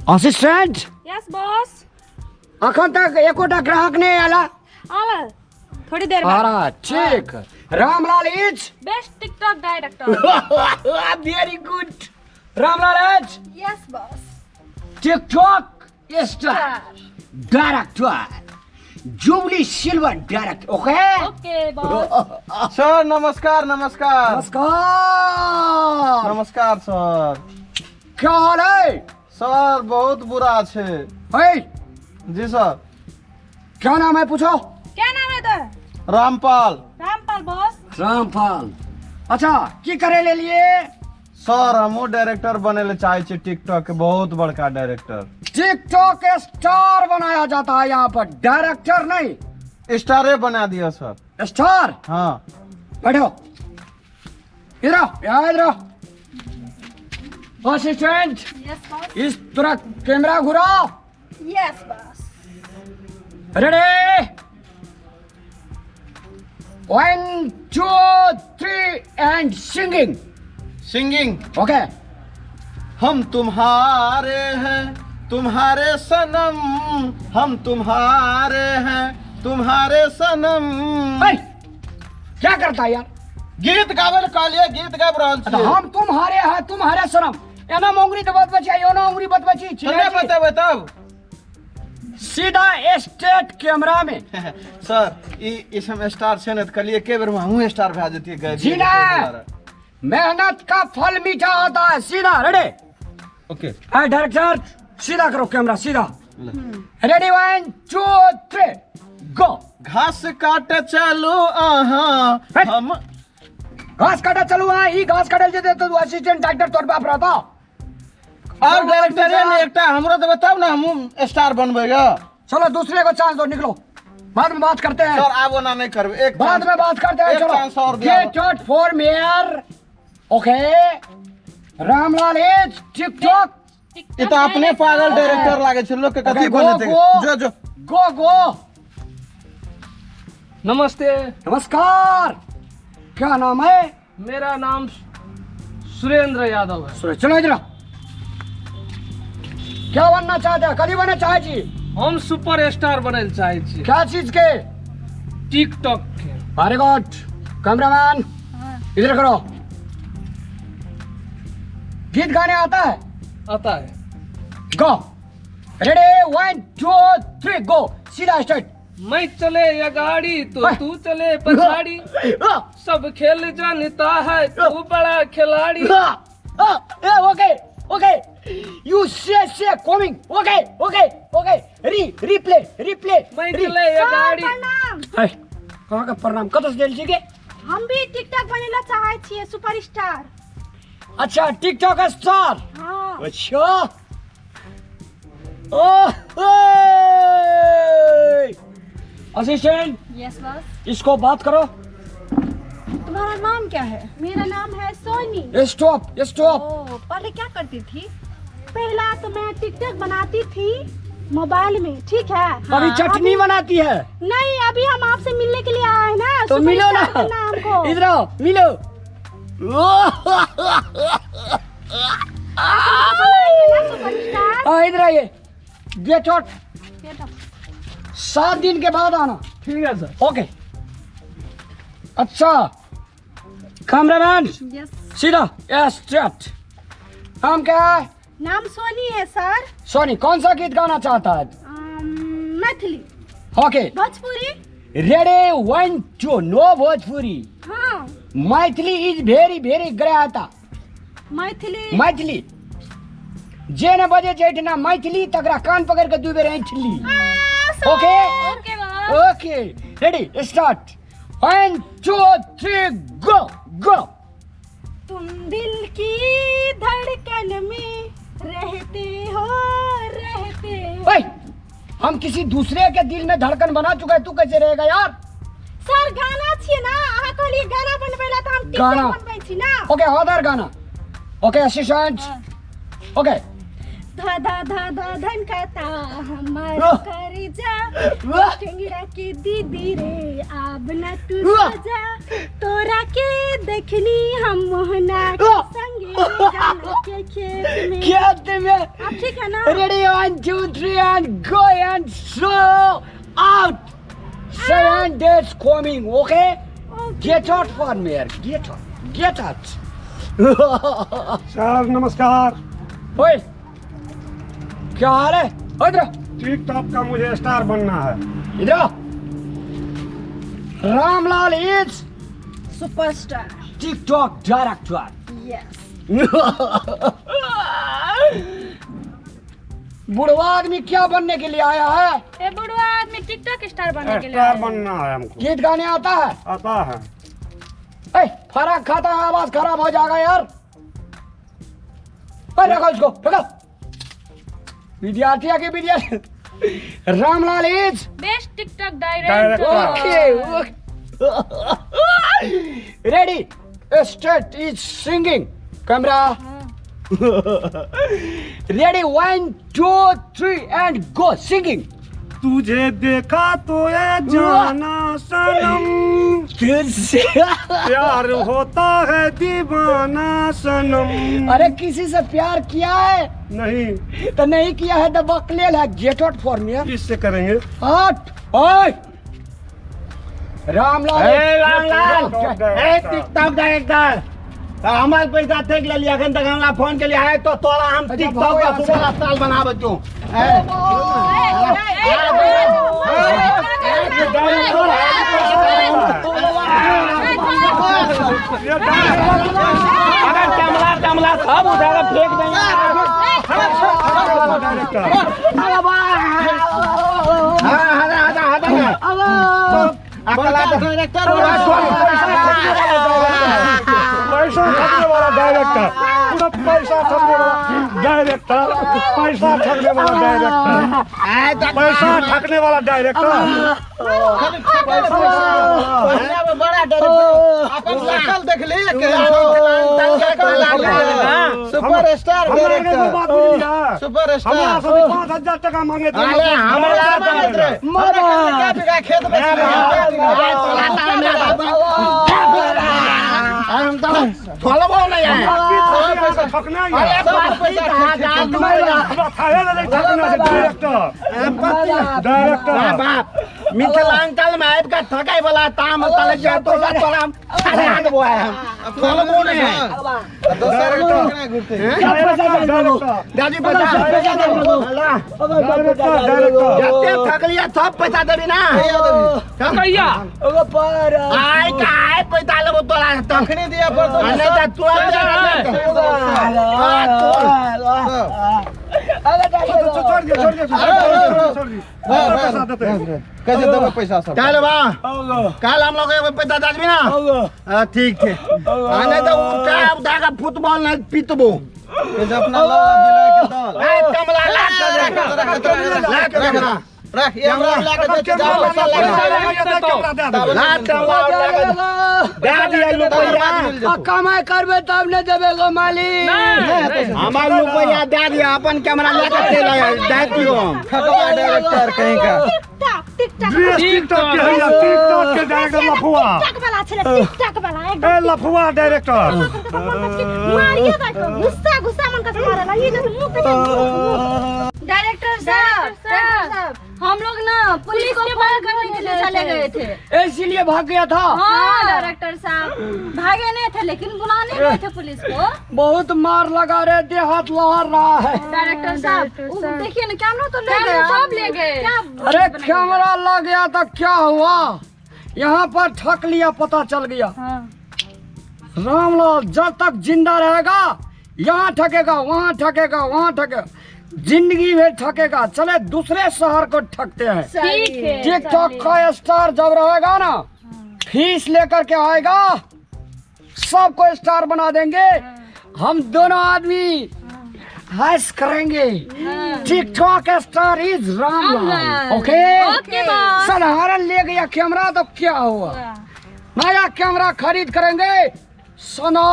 Assistant yes boss. अखन तक एकोटा ग्राहक नहीं आला। आवा थोड़ी देर बाद। अरे ठीक। Ramlal is best TikTok director. Very good. Ramlal is yes boss. TikTok star director jubilee silver director. Okay okay boss. Sir नमस्कार नमस्कार नमस्कार। नमस्कार सर। क्या हाल है? सर बहुत बुरा छे। है जी सर। क्या नाम है पूछो? क्या नाम है तो? रामपाल। रामपाल बॉस। रामपाल। अच्छा की करे ले लिए? सर हमू डायरेक्टर बने ले चाहे छे टिकटॉक के बहुत बड़का डायरेक्टर। टिकटॉक स्टार बनाया जाता है यहाँ पर, डायरेक्टर नहीं। स्टारे बना दिया सर। स्टार। हाँ बैठो इधर आओ, यहाँ इधर आओ। Assistant yes boss. इस तरह कैमरा घुराओ। Yes boss. Ready 1 2 3 and singing. Singing. Okay हम तुम्हारे हैं तुम्हारे सनम, हम तुम्हारे हैं तुम्हारे सनम। क्या करता है यार? गीत गावे कालिया गीत गाब रहल अच्छा, छी। हम तुम्हारे हैं तुम्हारे सनम। एना मोंगरी तो बत बची, यो ना उंगली बत बची। चले बताओ बताओ। सीधा स्टेट कैमरा में। सर इसमें स्टार छे न कलिए के बेर में हूं स्टार भा जती गए। जी ना। मेहनत का फल मीठा होता है। सीधा रेडी। ओके डायरेक्टर सीधा करो कैमरा सीधा। रेडी 1 2 3 गो। घास काटे चलो आहा हम। घास काटा चलू हाँ, ई घास काटल जेते तो असिस्टेंट डायरेक्टर तोर बाप रहता। और डायरेक्टर है ने एकटा हमरो तो बताओ ना हम स्टार बनबेगा। चलो दूसरे को चांस दो, निकलो बाद में बात करते हैं। सर आबो ना नहीं करबे एक बाद में बात करते हैं। एक चांस और चलो दिया। Get out for mayor. Okay Ramlal is TikTok. ये तो अपने पागल डायरेक्टर लागे छे, लोग के कथि बने थे। जो जो गो गो। नमस्ते। नमस्कार। क्या नाम है? मेरा नाम सुरेंद्र यादव है। सुरेश चलो इधर। क्या बनना चाहते हैं? कभी बनना चाहे जी? हम सुपर स्टार बने चाहे छी क्या चीज के? टिकटॉक के। Very good. कैमरामैन इधर करो। गीत गाने आता है? आता है। गो। रेडी 1 2 3 गो। सीधा स्टार्ट। मैं चले या गाड़ी तो तू चले पछाड़ी, सब खेल जानता है तू बड़ा खिलाड़ी। ओके ओके यू से coming. Okay okay okay replay replay. मैं चले या गाड़ी। कहाँ का प्रणाम कत से देल छी के? हम भी टिकटॉक बनेला चाहे छिए सुपरस्टार। अच्छा टिकटॉक स्टार। हाँ। अच्छा ओह असिस्टेंट यस बॉस। इसको बात करो। तुम्हारा नाम क्या है? मेरा नाम है सोनी। Stop stop. ओ, पहले क्या करती थी? पहला तो मैं टिकटॉक बनाती थी मोबाइल में, ठीक है। अभी चटनी बनाती है। नहीं, अभी हम आपसे मिलने के लिए आए हैं ना। तो मिलो ना सुपरस्टार बनना है हमको। इधर आओ मिलो। सुपरस्टार। हाँ इधर आइए। गेट आउट 7 दिन के बाद आना। ठीक है सर। ओके अच्छा कैमरामैन यस। सीधा स्ट्रेट। नाम क्या है? नाम सोनी है सर। सोनी कौन सा गीत गाना चाहता है? Maithili okay Bhojpuri. Ready 1 2 no Bhojpuri. हाँ Maithili is very very great. Maithili. Maithili जे न बजे जेठना मैथिली तकरा कान पकड़ के दू बेर ऐठली। Okay okay boss. Okay ready start 1 2 3 go go. तुम दिल की धड़कन में रहते हो रहते हो। ओए हम किसी दूसरे के दिल में धड़कन बना चुका है, तू कैसे रहेगा यार? सर गाना छिए ना, अहाँ कहलिए गाना बनबैला त हम गाना। टिकटॉक बनबै छी ना। ओके अदर गाना। ओके असिस्टेंट ओके धा धा धा धा धन खाता हमार वाह। कर जा वाह। टेंगरा के दीदी रे आब ना तू वाह। सजा तोरा के देखनी हम मोहना के वाह। संग जाएंगे गाने के खेत में। क्या तुम्हें आप ठीक है ना? ready 1 2 3 and go and throw out 7 days coming, okay? Get out from here, get out. Sir नमस्कार। ओए क्या हाल है? इधर टिकटॉक का मुझे स्टार बनना है। इधर Ramlal is superstar. TikTok director. Yes. बुढ़वा आदमी क्या बनने के लिए आया है? ए बुढ़वा आदमी टिकटॉक स्टार बनने के लिए स्टार आया है। बनना है हमको। गीत गाने आता है? आता है। ए, फराक खाता है, आवाज खराब हो जाएगा यार। रखो इसको, रखो। विद्यार्थी आगे विद्यार्थी। Ramlal is best TikTok director. Director. Ready start is singing camera ready 1 2 3 and go singing तुझे देखा तो ये जाना सनम, प्यार होता है दीवाना सनम। अरे किसी से प्यार किया है? नहीं। तो नहीं किया है तो बकलेल है। Get out for me. किससे करेंगे? हट ओए रामलाल टिकटॉक डायरेक्टर हमारे पैसा ठेक ले लिया अखन तक हमरा फोन के लिए आए तो तोरा हम टिकटॉक का सुपर स्टार बनाबे तू अगर कैमरा सब उठाकर फेंक देंगे। पैसा ठगने वाला डायरेक्टर, पूरा पैसा ठगने वाला डायरेक्टर, पैसा ठगने वाला डायरेक्टर, पैसा ठगने वाला डायरेक्टर। बड़ा डर अपन शकल देख ली super star director super star 5,000 टका मांगे थे। खेत में पैसा ठगना ही है। डायरेक्टर मिथिलांचल में आबि के ठकै वाला ताम तले जा तो तोरा छाड़ा देबो हम खोलबो नहीं है दोसर के घुरते दादी पैसा जते ठकलिया सब पैसा देबी ना कहिया ओगो पर आय काय पैसा लेबो तोरा तखनी दिया पर तो नहीं त तू कैसे देबो पैसा सब? कल हम लोग पैसा दादी ना ठीक है नहीं तो उठा के फुटबॉल नहीं पीतबो अपना कमला रख ये हमरा लाके दे जाओ कमाई करबे तब न देबे गो मालिक। हमार रुपया दे दिया अपन कैमरा लेके चल दे दियो ठकवा डायरेक्टर कहीं का टिकटॉक के है, टिकटॉक के डायरेक्टर लफुआ। टिकटॉक वाला छले टिकटॉक वाला ए एकदम लफुआ डायरेक्टर। मारिए का गुस्सा गुस्सा मन का मारेला ये तो मुंह पे डायरेक्टर साहब हम लोग ना पुलिस को कॉल करने के लिए चले गए थे इसीलिए भाग गया था। हाँ डायरेक्टर साहब भागे नहीं थे लेकिन बुलाने गए थे पुलिस को। बहुत मार लगा रहे थे, हाथ लहर रहा है। डायरेक्टर साहब देखिए ना कैमरा तो ले गए, सब ले गए। अरे कैमरा लग गया तो क्या हुआ? यहाँ पर ठक लिया, पता चल गया। रामलाल जब तक जिंदा रहेगा यहाँ ठकेगा, वहाँ ठकेगा, वहाँ ठकेगा, जिंदगी में ठकेगा। चले दूसरे शहर को ठगते हैं। टिकटॉक का स्टार जब रहेगा ना, फीस लेकर के आएगा, सबको स्टार बना देंगे। हम दोनों आदमी हंस करेंगे। TikTok star is Ramlal. Okay साधारण ले गया कैमरा तो क्या हुआ, नया कैमरा खरीद करेंगे सोना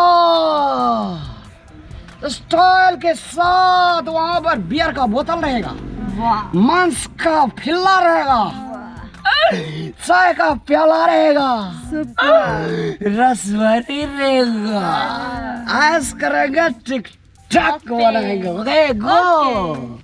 स्टाइल के साथ। वहाँ पर बियर का बोतल रहेगा, मांस का फिल्ला रहेगा, चाय का प्याला रहेगा, रस भरी रहेगा, ऐस करेंगे, टिक टक बनाएंगे। Okay go.